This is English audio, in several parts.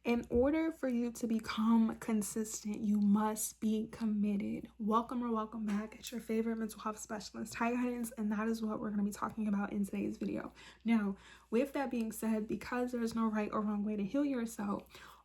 In order for you to become consistent, you must be committed. Welcome or welcome back. It's your favorite mental health specialist, Ty Guidance, and that is what we're going to be talking about in today's video. Now, with that being said, because there's no right or wrong way to heal yourself,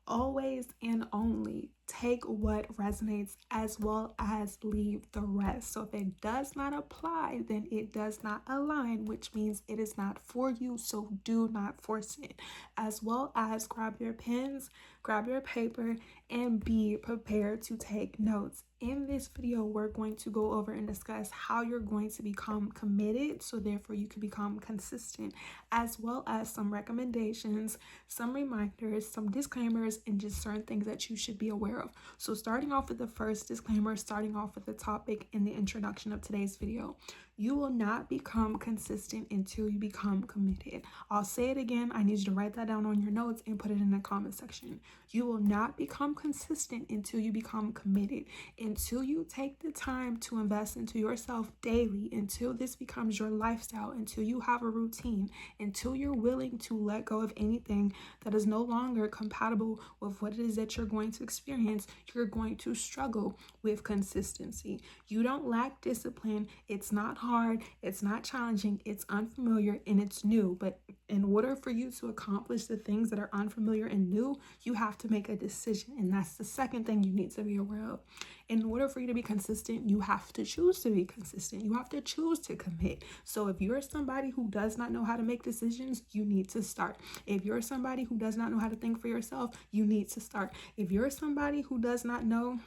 always and only take what resonates as well as leave the rest. So if it does not apply, then it does not align, which means it is not for you. So do not force it. As well as grab your pens, grab your paper, and be prepared to take notes. In this video, we're going to go over and discuss how you're going to become committed, so therefore you can become consistent, as well as some recommendations, some reminders, some disclaimers, and just certain things that you should be aware of. So starting off with the first disclaimer, starting off with the topic in the introduction of today's video. You will not become consistent until you become committed. I'll say it again. I need you to write that down on your notes and put it in the comment section. You will not become consistent until you become committed. Until you take the time to invest into yourself daily, until this becomes your lifestyle, until you have a routine, until you're willing to let go of anything that is no longer compatible with what it is that you're going to experience, you're going to struggle with consistency. You don't lack discipline. It's not hard, it's not challenging, it's unfamiliar, and it's new. But in order for you to accomplish the things that are unfamiliar and new, you have to make a decision. And that's the second thing you need to be aware of. In order for you to be consistent, you have to choose to be consistent. You have to choose to commit. So if you're somebody who does not know how to make decisions, you need to start. If you're somebody who does not know how to think for yourself, you need to start. If you're somebody who does not know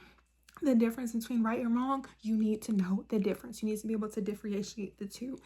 the difference between right and wrong, you need to know the difference. You need to be able to differentiate the two.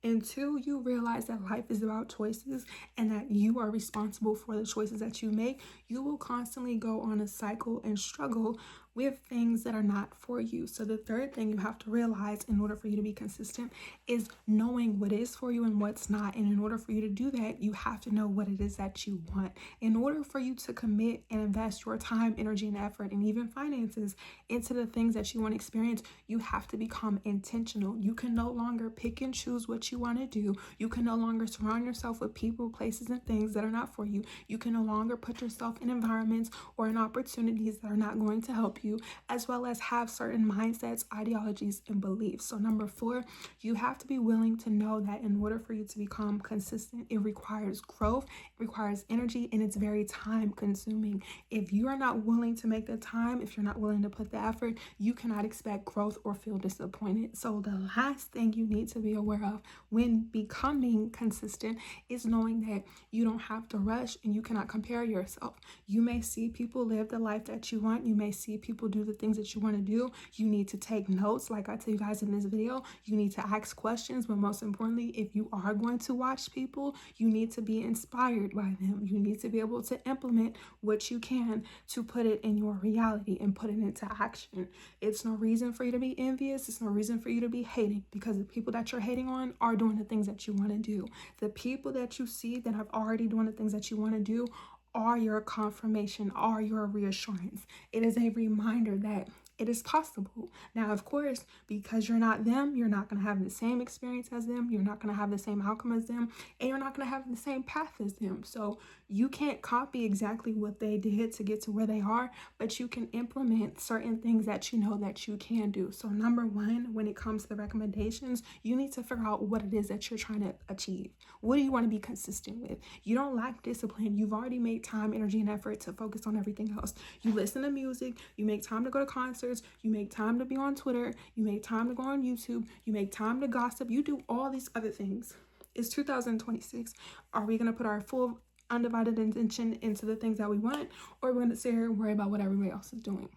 Until you realize that life is about choices and that you are responsible for the choices that you make, you will constantly go on a cycle and struggle with things that are not for you. So the third thing you have to realize in order for you to be consistent is knowing what is for you and what's not. And in order for you to do that, you have to know what it is that you want. In order for you to commit and invest your time, energy, and effort, and even finances into the things that you want to experience, you have to become intentional. You can no longer pick and choose what you want to do. You can no longer surround yourself with people, places, and things that are not for you. You can no longer put yourself in environments or in opportunities that are not going to help you, as well as have certain mindsets, ideologies, and beliefs. So number 4, you have to be willing to know that in order for you to become consistent, it requires growth, it requires energy, and it's very time consuming. If you are not willing to make the time, if you're not willing to put the effort, you cannot expect growth or feel disappointed. So the last thing you need to be aware of when becoming consistent is knowing that you don't have to rush and you cannot compare yourself. You may see people live the life that you want. You may see people do the things that you want to do. You need to take notes, like I tell you guys in this video. You need to ask questions, but most importantly, if you are going to watch people, you need to be inspired by them. You need to be able to implement what you can to put it in your reality and put it into action. It's no reason for you to be envious. It's no reason for you to be hating, because the people that you're hating on are doing the things that you want to do. The people that you see that have already doing the things that you want to do are your confirmation, are your reassurance. It is a reminder that it is possible. Now, of course, because you're not them, you're not going to have the same experience as them, you're not going to have the same outcome as them, and you're not going to have the same path as them. So you can't copy exactly what they did to get to where they are, but you can implement certain things that you know that you can do. So number 1, when it comes to the recommendations, you need to figure out what it is that you're trying to achieve. What do you want to be consistent with? You don't lack discipline. You've already made time, energy, and effort to focus on everything else. You listen to music, you make time to go to concerts, you make time to be on Twitter, you make time to go on YouTube, you make time to gossip, you do all these other things. It's 2026. Are we going to put our full undivided attention into the things that we want, or are we going to sit here and worry about what everybody else is doing?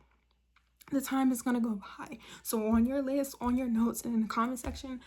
The time is going to go by. So on your list, on your notes, and in the comment section,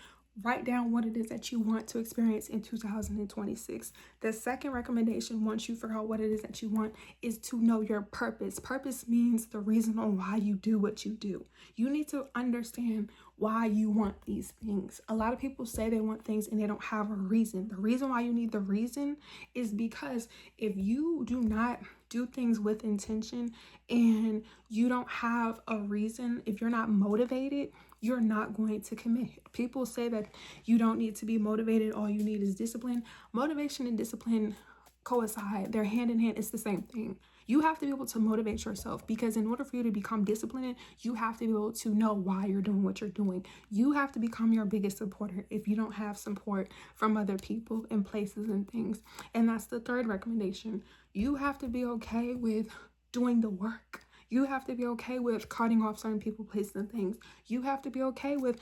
write down what it is that you want to experience in 2026. The second recommendation, once you figure out what it is that you want, is to know your purpose. Purpose means the reason on why you do what you do. You need to understand why you want these things. A lot of people say they want things and they don't have a reason. The reason why you need the reason is because if you do not do things with intention and you don't have a reason, if you're not motivated, you're not going to commit. People say that you don't need to be motivated, all you need is discipline. Motivation and discipline coincide. They're hand in hand. It's the same thing. You have to be able to motivate yourself, because in order for you to become disciplined, you have to be able to know why you're doing what you're doing. You have to become your biggest supporter if you don't have support from other people and places and things. And that's the third recommendation. You have to be okay with doing the work. You have to be okay with cutting off certain people, places, and things. You have to be okay with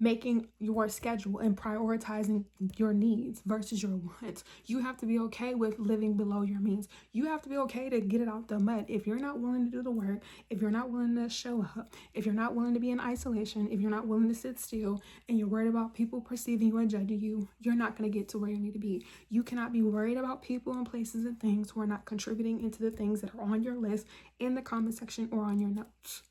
making your schedule and prioritizing your needs versus your wants. You have to be okay with living below your means. You have to be okay to get it out the mud. If you're not willing to do the work, if you're not willing to show up, if you're not willing to be in isolation, if you're not willing to sit still, and you're worried about people perceiving you and judging you, you're not going to get to where you need to be. You cannot be worried about people and places and things who are not contributing into the things that are on your list in the comment section or on your notes.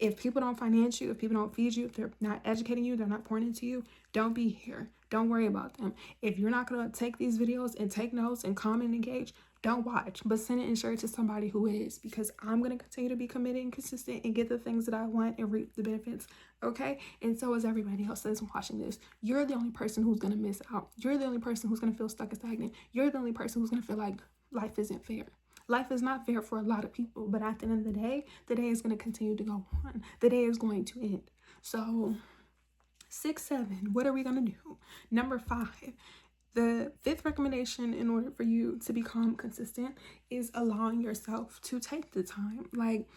If people don't finance you, if people don't feed you, if they're not educating you, they're not pouring into you, don't be here. Don't worry about them. If you're not going to take these videos and take notes and comment and engage, don't watch, but send it and share it to somebody who is, because I'm going to continue to be committed and consistent and get the things that I want and reap the benefits, okay? And so is everybody else that's watching this. You're the only person who's going to miss out. You're the only person who's going to feel stuck and stagnant. You're the only person who's going to feel like life isn't fair. Life is not fair for a lot of people, but at the end of the day is going to continue to go on. The day is going to end. So 6, 7, what are we going to do? Number 5, the 5th recommendation in order for you to become consistent is allowing yourself to take the time. Like,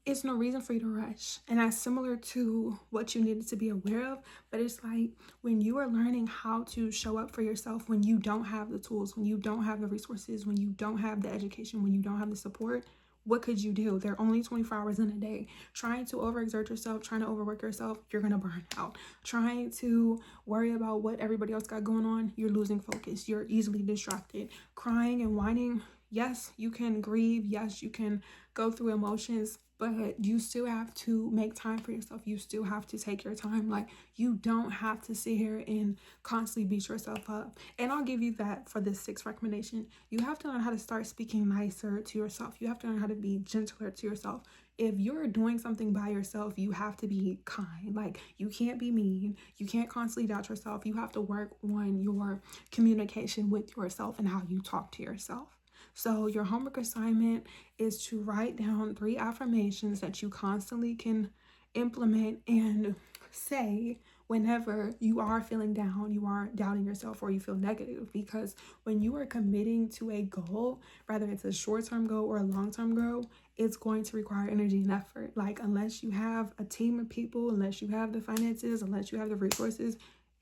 it's no reason for you to rush. And that's similar to what you needed to be aware of. But it's like when you are learning how to show up for yourself, when you don't have the tools, when you don't have the resources, when you don't have the education, when you don't have the support, what could you do? There are only 24 hours in a day. Trying to overexert yourself, trying to overwork yourself, you're going to burn out. Trying to worry about what everybody else got going on, you're losing focus. You're easily distracted. Crying and whining, yes, you can grieve. Yes, you can go through emotions, but you still have to make time for yourself. You still have to take your time. Like, you don't have to sit here and constantly beat yourself up. And I'll give you that for this 6th recommendation. You have to learn how to start speaking nicer to yourself. You have to learn how to be gentler to yourself. If you're doing something by yourself, you have to be kind. Like, you can't be mean. You can't constantly doubt yourself. You have to work on your communication with yourself and how you talk to yourself. So your homework assignment is to write down 3 affirmations that you constantly can implement and say whenever you are feeling down, you are doubting yourself, or you feel negative. Because when you are committing to a goal, whether it's a short-term goal or a long-term goal, it's going to require energy and effort. Like, unless you have a team of people, unless you have the finances, unless you have the resources,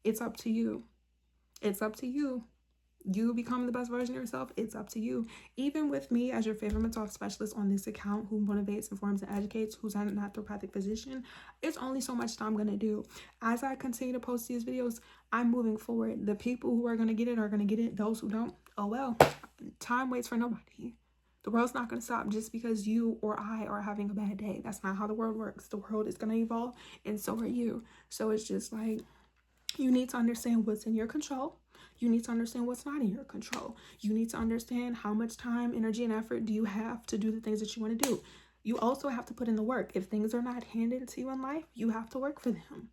it's up to you. It's up to you. You become the best version of yourself. It's up to you. Even with me as your favorite mental health specialist on this account, who motivates, informs, and educates, who's a naturopathic physician, it's only so much that I'm going to do. As I continue to post these videos, I'm moving forward. The people who are going to get it are going to get it. Those who don't, oh well. Time waits for nobody. The world's not going to stop just because you or I are having a bad day. That's not how the world works. The world is going to evolve, and so are you. So it's just like, you need to understand what's in your control. You need to understand what's not in your control. You need to understand how much time, energy, and effort do you have to do the things that you want to do. You also have to put in the work. If things are not handed to you in life, you have to work for them.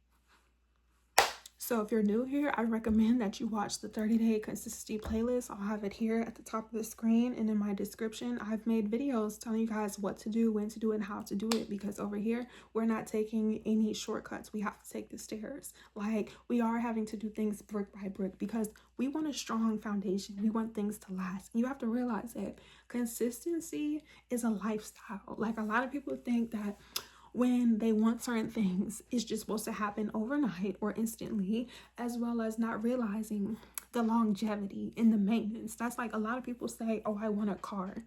So if you're new here, I recommend that you watch the 30-day consistency playlist. I'll have it here at the top of the screen and in my description. I've made videos telling you guys what to do, when to do it, and how to do it, because over here, we're not taking any shortcuts. We have to take the stairs. Like, we are having to do things brick by brick because we want a strong foundation. We want things to last. And you have to realize that consistency is a lifestyle. Like, a lot of people think that when they want certain things, it's just supposed to happen overnight or instantly, as well as not realizing the longevity and the maintenance. That's like, a lot of people say, oh, I want a car.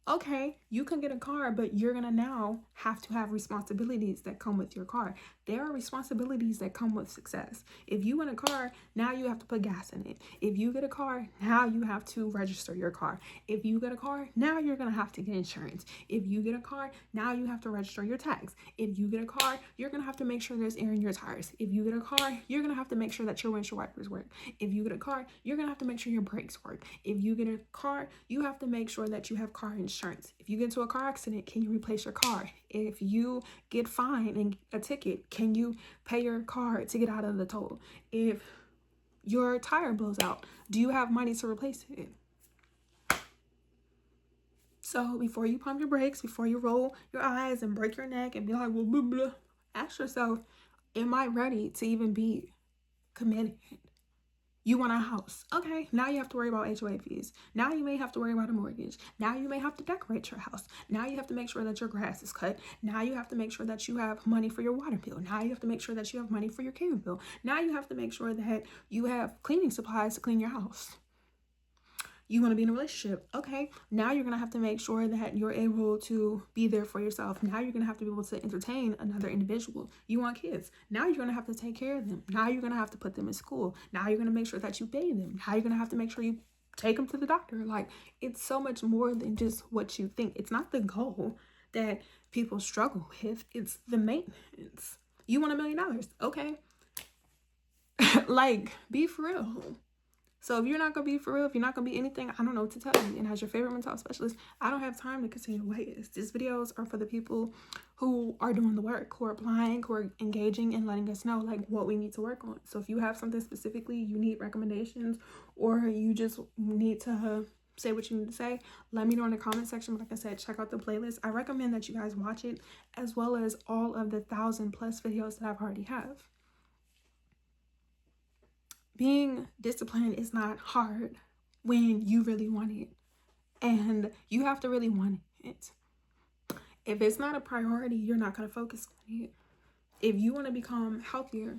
Okay, you can get a car, but you're gonna now have to have responsibilities that come with your car. There are responsibilities that come with success. If you want a car, now you have to put gas in it. If you get a car, now you have to register your car. If you get a car, now you're gonna have to get insurance. If you get a car, now you have to register your tax. If you get a car, you're gonna have to make sure there's air in your tires. If you get a car, you're gonna have to make sure that your windshield wipers work. If you get a car, you're gonna have to make sure your brakes work. If you get a car, you have to make sure that you have car insurance. If you get into a car accident, can you replace your car? If you get fined and a ticket, can you pay your car to get out of the toll? If your tire blows out, do you have money to replace it? So before you pump your brakes, before you roll your eyes and break your neck and be like, well, blah, blah, ask yourself, am I ready to even be committed? You want a house. Okay, now you have to worry about HOA fees. Now you may have to worry about a mortgage. Now you may have to decorate your house. Now you have to make sure that your grass is cut. Now you have to make sure that you have money for your water bill. Now you have to make sure that you have money for your cable bill. Now you have to make sure that you have cleaning supplies to clean your house. You want to be in a relationship. Okay, now you're going to have to make sure that you're able to be there for yourself. Now you're going to have to be able to entertain another individual. You want kids. Now you're going to have to take care of them. Now you're going to have to put them in school. Now you're going to make sure that you bathe them. Now you're going to have to make sure you take them to the doctor. Like, it's so much more than just what you think. It's not the goal that people struggle with. It's the maintenance. You want $1 million. Okay. Like, be for real. So if you're not going to be for real, if you're not going to be anything, I don't know what to tell you. And as your favorite mental health specialist, I don't have time to continue to wait. These videos are for the people who are doing the work, who are applying, who are engaging and letting us know like what we need to work on. So if you have something specifically, you need recommendations, or you just need to say what you need to say, let me know in the comment section. But like I said, check out the playlist. I recommend that you guys watch it, as well as all of the 1,000+ videos that I've already have. Being disciplined is not hard when you really want it, and you have to really want it. If it's not a priority, you're not going to focus on it. If you want to become healthier,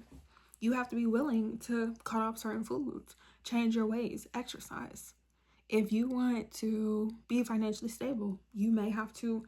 you have to be willing to cut off certain foods, change your ways, exercise. If you want to be financially stable, you may have to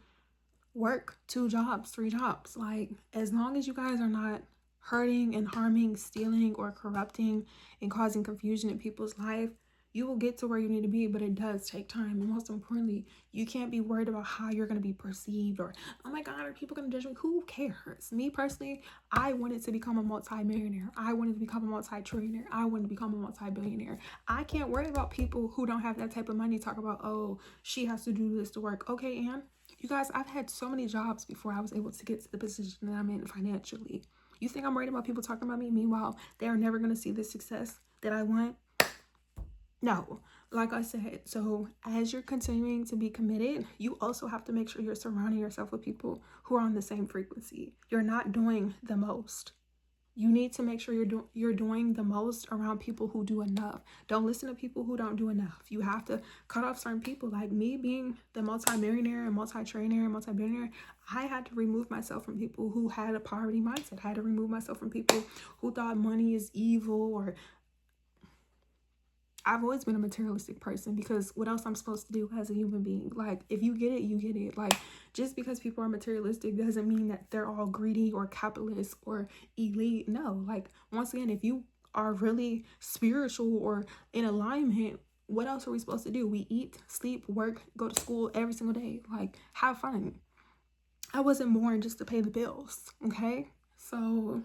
work 2 jobs, 3 jobs. Like, as long as you guys are not hurting and harming, stealing, or corrupting and causing confusion in people's life, you will get to where you need to be, but it does take time. And most importantly, you can't be worried about how you're going to be perceived, or, oh my God, are people going to judge me? Who cares? Me personally, I wanted to become a multi-millionaire. I wanted to become a multi-trillionaire. I wanted to become a multi-billionaire. I can't worry about people who don't have that type of money talk about, oh, she has to do this to work. Okay, Ann, you guys, I've had so many jobs before I was able to get to the position that I'm in financially. You think I'm worried about people talking about me? Meanwhile, they are never going to see the success that I want. No, like I said, so as you're continuing to be committed, you also have to make sure you're surrounding yourself with people who are on the same frequency. You're not doing the most. You need to make sure you're doing the most around people who do enough. Don't listen to people who don't do enough. You have to cut off certain people. Like me being the multi-millionaire and multi-trillionaire and multi-billionaire, I had to remove myself from people who had a poverty mindset. I had to remove myself from people who thought money is evil, or I've always been a materialistic person, because what else I'm supposed to do as a human being? Like, if you get it, you get it. Like, just because people are materialistic doesn't mean that they're all greedy or capitalist or elite. No, like, once again, if you are really spiritual or in alignment, what else are we supposed to do? We eat, sleep, work, go to school every single day. Like, have fun. I wasn't born just to pay the bills, okay? So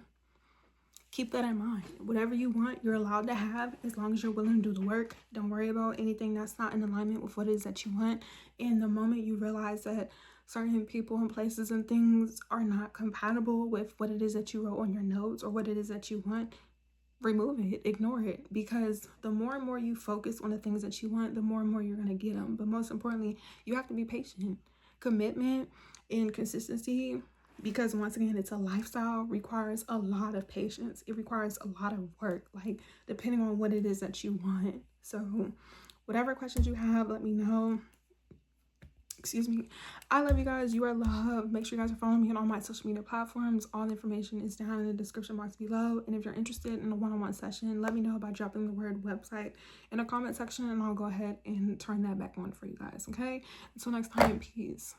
keep that in mind. Whatever you want, you're allowed to have, as long as you're willing to do the work. Don't worry about anything that's not in alignment with what it is that you want. And the moment you realize that certain people and places and things are not compatible with what it is that you wrote on your notes or what it is that you want, remove it, ignore it. Because the more and more you focus on the things that you want, the more and more you're going to get them. But most importantly, you have to be patient. Commitment and consistency, because once again, it's a lifestyle, requires a lot of patience. It requires a lot of work, like, depending on what it is that you want. So whatever questions you have, let me know. Excuse me. I love you guys. You are loved. Make sure you guys are following me on all my social media platforms. All the information is down in the description box below. And if you're interested in a one-on-one session, let me know by dropping the word website in the comment section, and I'll go ahead and turn that back on for you guys. Okay, until next time, peace.